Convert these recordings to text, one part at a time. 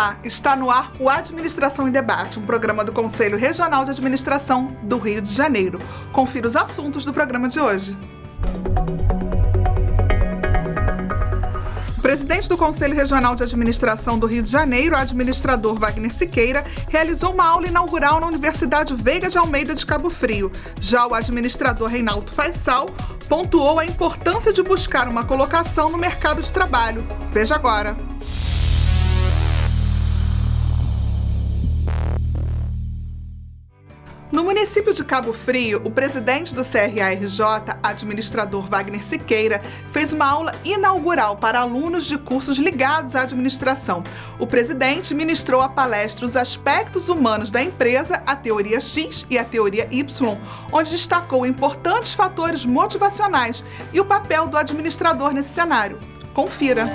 Olá, está no ar o Administração em Debate, um programa do Conselho Regional de Administração do Rio de Janeiro. Confira os assuntos do programa de hoje. O presidente do Conselho Regional de Administração do Rio de Janeiro, o administrador Wagner Siqueira, realizou uma aula inaugural na Universidade Veiga de Almeida de Cabo Frio. Já o administrador Reinaldo Faisal pontuou a importância de buscar uma colocação no mercado de trabalho. Veja agora. No município de Cabo Frio, o presidente do CRA-RJ, administrador Wagner Siqueira, fez uma aula inaugural para alunos de cursos ligados à administração. O presidente ministrou a palestra Os Aspectos Humanos da Empresa, a Teoria X e a Teoria Y, onde destacou importantes fatores motivacionais e o papel do administrador nesse cenário. Confira!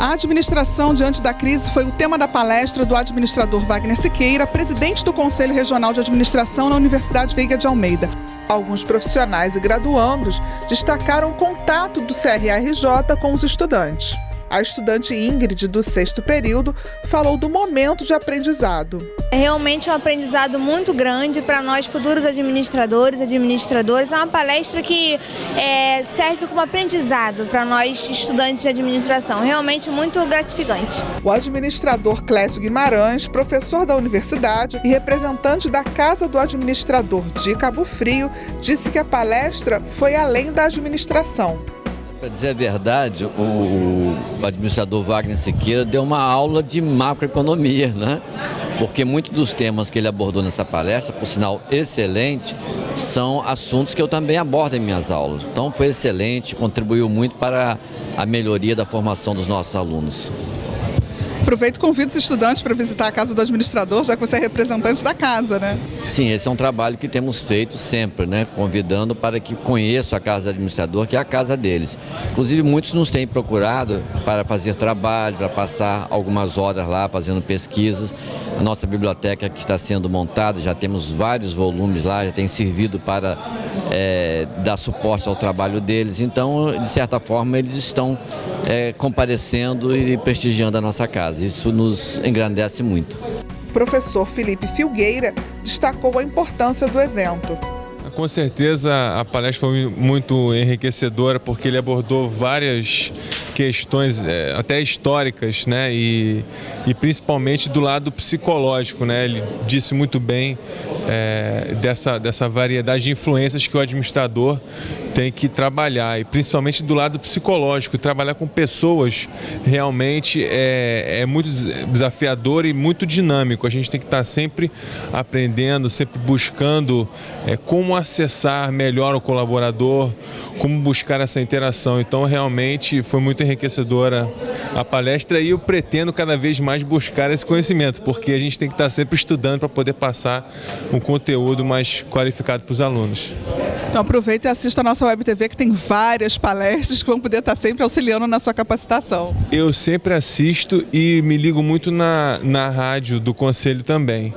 A administração diante da crise foi o tema da palestra do administrador Wagner Siqueira, presidente do Conselho Regional de Administração na Universidade Veiga de Almeida. Alguns profissionais e graduandos destacaram o contato do CRA-RJ com os estudantes. A estudante Ingrid, do 6º período, falou do momento de aprendizado. É realmente um aprendizado muito grande para nós futuros administradores, administradoras. É uma palestra que serve como aprendizado para nós estudantes de administração. Realmente muito gratificante. O administrador Clécio Guimarães, professor da universidade e representante da Casa do Administrador de Cabo Frio, disse que a palestra foi além da administração. Para dizer a verdade, o administrador Wagner Siqueira deu uma aula de macroeconomia, né? Porque muitos dos temas que ele abordou nessa palestra, por sinal excelente, são assuntos que eu também abordo em minhas aulas. Então foi excelente, contribuiu muito para a melhoria da formação dos nossos alunos. Aproveito e convido os estudantes para visitar a Casa do Administrador, já que você é representante da casa, né? Sim, esse é um trabalho que temos feito sempre, né? Convidando para que conheçam a Casa do Administrador, que é a casa deles. Inclusive, muitos nos têm procurado para fazer trabalho, para passar algumas horas lá fazendo pesquisas. A nossa biblioteca que está sendo montada, já temos vários volumes lá, já tem servido para dar suporte ao trabalho deles. Então, de certa forma, eles estão comparecendo e prestigiando a nossa casa. Isso nos engrandece muito. O professor Felipe Filgueira destacou a importância do evento. Com certeza a palestra foi muito enriquecedora porque ele abordou várias questões até históricas, né? E principalmente do lado psicológico, né? Ele disse muito bem dessa variedade de influências que o administrador tem que trabalhar, e principalmente do lado psicológico. Trabalhar com pessoas realmente é muito desafiador e muito dinâmico. A gente tem que estar sempre aprendendo, sempre buscando como acessar melhor o colaborador, como buscar essa interação. Então realmente foi muito enriquecedora a palestra e eu pretendo cada vez mais buscar esse conhecimento, porque a gente tem que estar sempre estudando para poder passar um conteúdo mais qualificado para os alunos. Então aproveita e assista a nossa Web TV, que tem várias palestras que vão poder estar sempre auxiliando na sua capacitação. Eu sempre assisto e me ligo muito na rádio do Conselho também.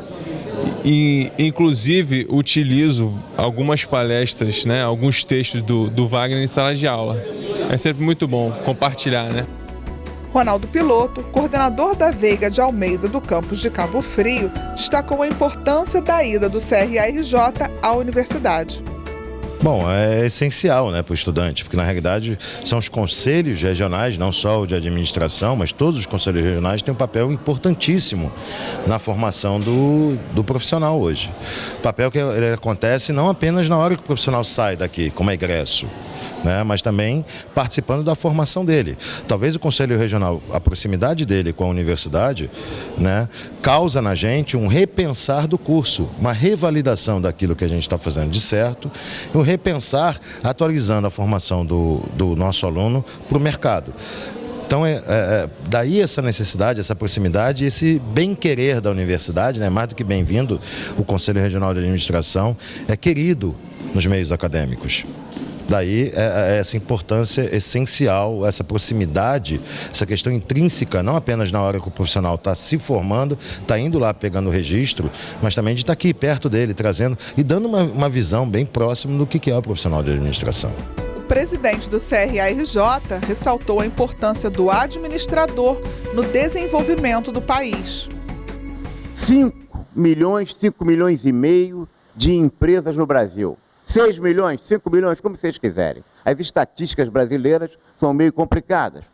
E, inclusive, utilizo algumas palestras, né, alguns textos do Wagner em sala de aula. É sempre muito bom compartilhar, né? Ronaldo Piloto, coordenador da Veiga de Almeida do campus de Cabo Frio, destacou a importância da ida do CRA-RJ à universidade. Bom, é essencial, né, para o estudante, porque na realidade são os conselhos regionais, não só o de administração, mas todos os conselhos regionais têm um papel importantíssimo na formação do profissional hoje. Papel que ele acontece não apenas na hora que o profissional sai daqui, como egresso, né, mas também participando da formação dele. Talvez o Conselho Regional, a proximidade dele com a universidade, né, causa na gente um repensar do curso, uma revalidação daquilo que a gente está fazendo de certo, um repensar, atualizando a formação do nosso aluno para o mercado. Então, daí essa necessidade, essa proximidade, esse bem-querer da universidade, né, mais do que bem-vindo, o Conselho Regional de Administração é querido nos meios acadêmicos. Daí essa importância essencial, essa proximidade, essa questão intrínseca, não apenas na hora que o profissional está se formando, está indo lá pegando o registro, mas também de estar aqui perto dele, trazendo e dando uma visão bem próxima do que é o profissional de administração. O presidente do CRA-RJ ressaltou a importância do administrador no desenvolvimento do país. 5 milhões e meio de empresas no Brasil. 6 milhões, 5 milhões, como vocês quiserem. As estatísticas brasileiras são meio complicadas.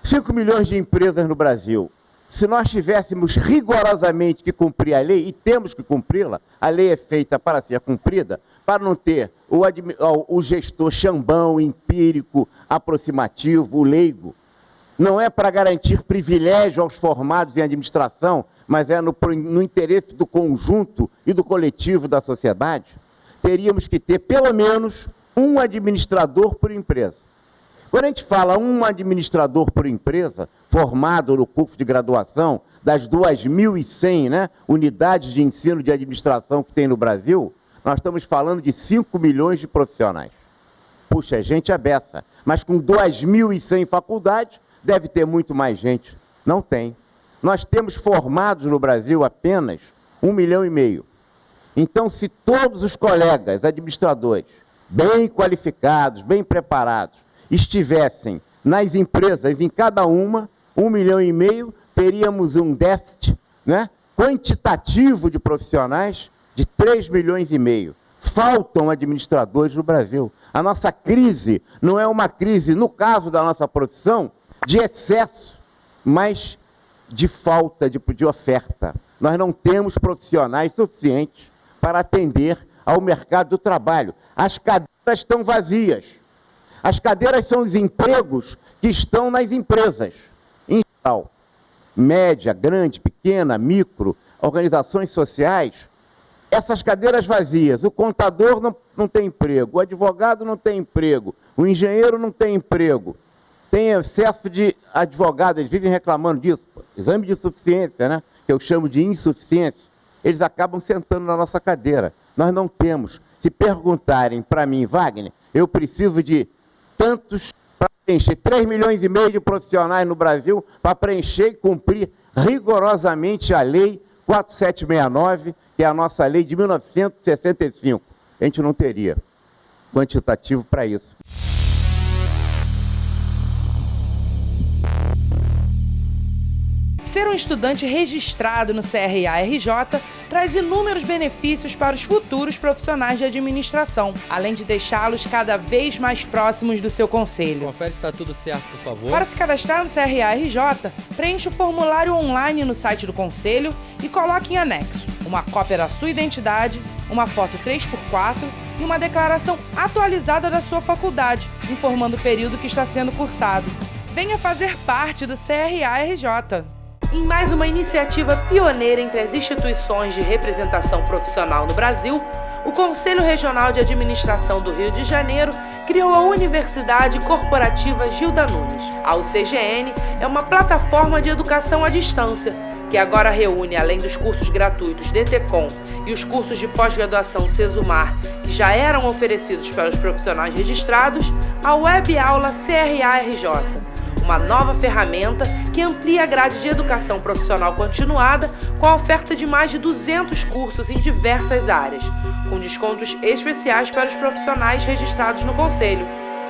5 milhões de empresas no Brasil. Se nós tivéssemos rigorosamente que cumprir a lei, e temos que cumpri-la, a lei é feita para ser cumprida, para não ter o gestor chambão, empírico, aproximativo, o leigo. Não é para garantir privilégio aos formados em administração, mas é no interesse do conjunto e do coletivo da sociedade. Teríamos que ter pelo menos um administrador por empresa. Quando a gente fala um administrador por empresa, formado no curso de graduação das 2.100 unidades de ensino de administração que tem no Brasil, nós estamos falando de 5 milhões de profissionais. Puxa, é gente à beça. Mas com 2.100 faculdades, deve ter muito mais gente. Não tem. Nós temos formados no Brasil apenas 1,5 milhão. Então, se todos os colegas administradores, bem qualificados, bem preparados, estivessem nas empresas, em cada uma, 1,5 milhão, teríamos um déficit quantitativo de profissionais de 3,5 milhões. Faltam administradores no Brasil. A nossa crise não é uma crise, no caso da nossa profissão, de excesso, mas de falta de oferta. Nós não temos profissionais suficientes para atender ao mercado do trabalho. As cadeiras estão vazias. As cadeiras são os empregos que estão nas empresas, em geral. Média, grande, pequena, micro, organizações sociais. Essas cadeiras vazias, o contador não tem emprego, o advogado não tem emprego, o engenheiro não tem emprego. Tem excesso de advogados, eles vivem reclamando disso. Exame de suficiência, que eu chamo de insuficiência. Eles acabam sentando na nossa cadeira. Nós não temos. Se perguntarem para mim, Wagner, eu preciso de tantos para preencher 3,5 milhões de profissionais no Brasil para preencher e cumprir rigorosamente a lei 4769, que é a nossa lei de 1965. A gente não teria quantitativo para isso. Ser um estudante registrado no CRA-RJ traz inúmeros benefícios para os futuros profissionais de administração, além de deixá-los cada vez mais próximos do seu conselho. Confere se está tudo certo, por favor. Para se cadastrar no CRA-RJ, preencha o formulário online no site do conselho e coloque em anexo uma cópia da sua identidade, uma foto 3x4 e uma declaração atualizada da sua faculdade, informando o período que está sendo cursado. Venha fazer parte do CRA-RJ. Em mais uma iniciativa pioneira entre as instituições de representação profissional no Brasil, o Conselho Regional de Administração do Rio de Janeiro criou a Universidade Corporativa Gilda Nunes. A UCGN é uma plataforma de educação à distância, que agora reúne, além dos cursos gratuitos DTCOM e os cursos de pós-graduação Cesumar, que já eram oferecidos pelos profissionais registrados, a Web Aula CRA-RJ. Uma nova ferramenta que amplia a grade de educação profissional continuada com a oferta de mais de 200 cursos em diversas áreas, com descontos especiais para os profissionais registrados no Conselho.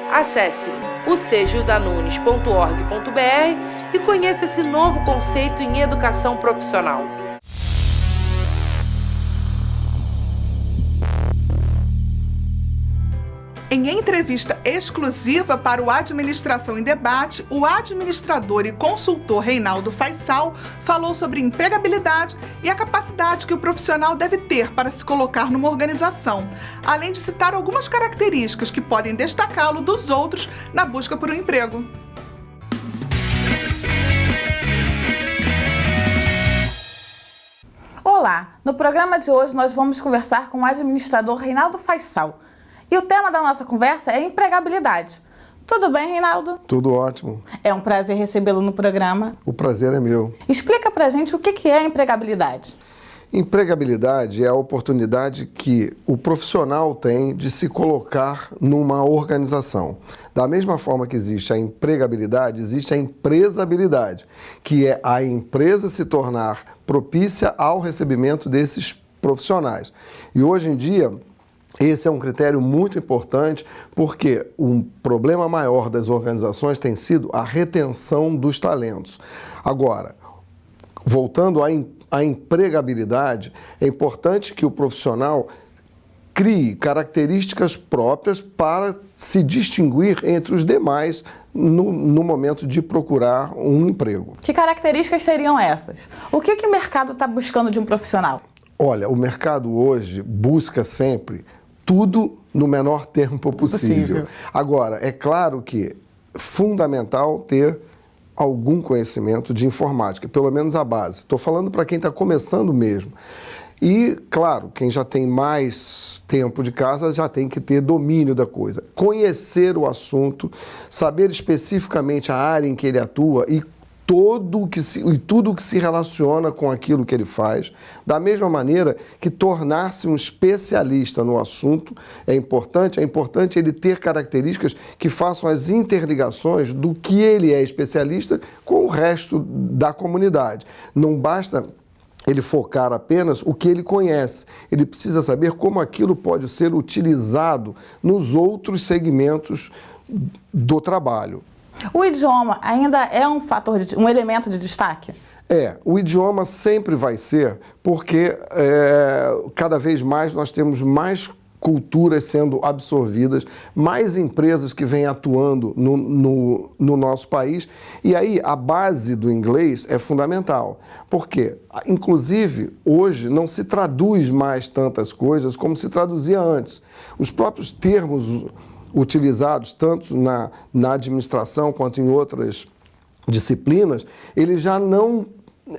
Acesse ucgildanunes.org.br e conheça esse novo conceito em educação profissional. Em entrevista exclusiva para o Administração em Debate, o administrador e consultor Reinaldo Faisal falou sobre empregabilidade e a capacidade que o profissional deve ter para se colocar numa organização, além de citar algumas características que podem destacá-lo dos outros na busca por um emprego. Olá! No programa de hoje nós vamos conversar com o administrador Reinaldo Faisal. E o tema da nossa conversa é empregabilidade. Tudo bem, Reinaldo? Tudo ótimo. É um prazer recebê-lo no programa. O prazer é meu. Explica pra gente o que é empregabilidade. Empregabilidade é a oportunidade que o profissional tem de se colocar numa organização. Da mesma forma que existe a empregabilidade, existe a empresabilidade, que é a empresa se tornar propícia ao recebimento desses profissionais. E hoje em dia, Esse é um critério muito importante, porque um problema maior das organizações tem sido a retenção dos talentos. Agora, voltando à empregabilidade, é importante que o profissional crie características próprias para se distinguir entre os demais no momento de procurar um emprego. Que características seriam essas? O que o mercado está buscando de um profissional? Olha, o mercado hoje busca sempre tudo no menor tempo possível. Agora, é claro que é fundamental ter algum conhecimento de informática, pelo menos a base. Estou falando para quem está começando mesmo. E, claro, quem já tem mais tempo de casa já tem que ter domínio da coisa. Conhecer o assunto, saber especificamente a área em que ele atua e tudo que se relaciona com aquilo que ele faz. Da mesma maneira que tornar-se um especialista no assunto é importante ele ter características que façam as interligações do que ele é especialista com o resto da comunidade. Não basta ele focar apenas o que ele conhece. Ele precisa saber como aquilo pode ser utilizado nos outros segmentos do trabalho. O idioma ainda é um elemento de destaque? O idioma sempre vai ser, porque cada vez mais nós temos mais culturas sendo absorvidas, mais empresas que vêm atuando no nosso país, e aí a base do inglês é fundamental, porque, inclusive, hoje não se traduz mais tantas coisas como se traduzia antes. Os próprios termos utilizados tanto na administração quanto em outras disciplinas, eles já não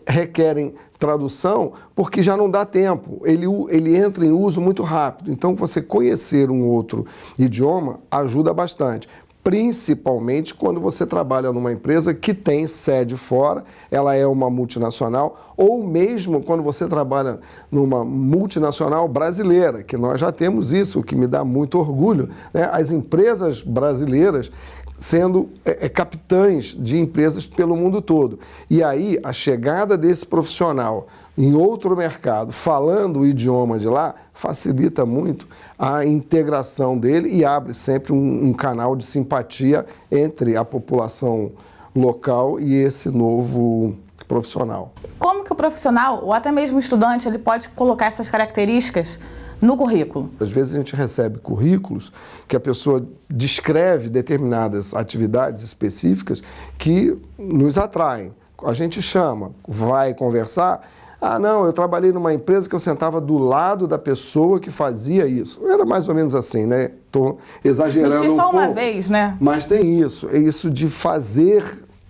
requerem tradução porque já não dá tempo, ele entra em uso muito rápido. Então, você conhecer um outro idioma ajuda bastante, principalmente quando você trabalha numa empresa que tem sede fora, ela é uma multinacional, ou mesmo quando você trabalha numa multinacional brasileira, que nós já temos isso, o que me dá muito orgulho, né? As empresas brasileiras sendo capitães de empresas pelo mundo todo. E aí, a chegada desse profissional em outro mercado, falando o idioma de lá, facilita muito a integração dele e abre sempre um canal de simpatia entre a população local e esse novo profissional. Como que o profissional, ou até mesmo o estudante, ele pode colocar essas características no currículo? Às vezes a gente recebe currículos que a pessoa descreve determinadas atividades específicas que nos atraem. A gente chama, vai conversar. Ah, não, eu trabalhei numa empresa que eu sentava do lado da pessoa que fazia isso. Era mais ou menos assim, né? Estou exagerando um pouco. Só uma vez, né? Mas tem isso. É isso de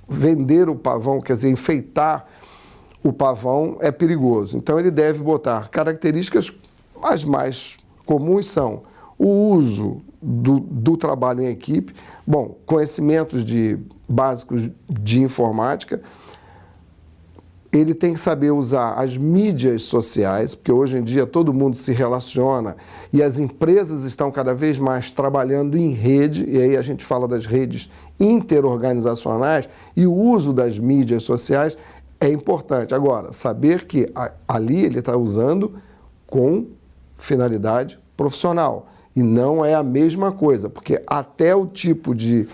vender o pavão, quer dizer, enfeitar o pavão é perigoso. Então ele deve botar características. As mais comuns são o uso do trabalho em equipe, conhecimentos básicos de informática. Ele tem que saber usar as mídias sociais, porque hoje em dia todo mundo se relaciona e as empresas estão cada vez mais trabalhando em rede, e aí a gente fala das redes interorganizacionais, e o uso das mídias sociais é importante. Agora, saber que ali ele está usando com finalidade profissional. E não é a mesma coisa, porque até o tipo de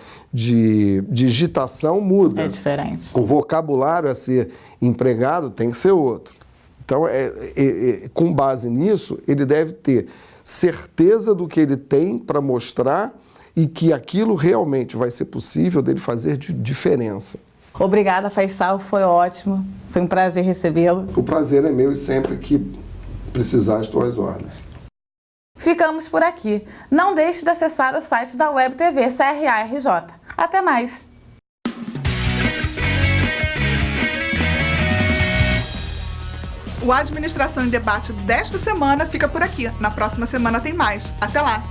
digitação muda. É diferente. O vocabulário a ser empregado tem que ser outro. Então, com base nisso, ele deve ter certeza do que ele tem para mostrar e que aquilo realmente vai ser possível dele fazer diferença. Obrigada, Faisal, foi ótimo. Foi um prazer recebê-lo. O prazer é meu e sempre que precisar, estou às ordens. Ficamos por aqui. Não deixe de acessar o site da Web TV CRA-RJ. Até mais! O Administração em Debate desta semana fica por aqui. Na próxima semana tem mais. Até lá!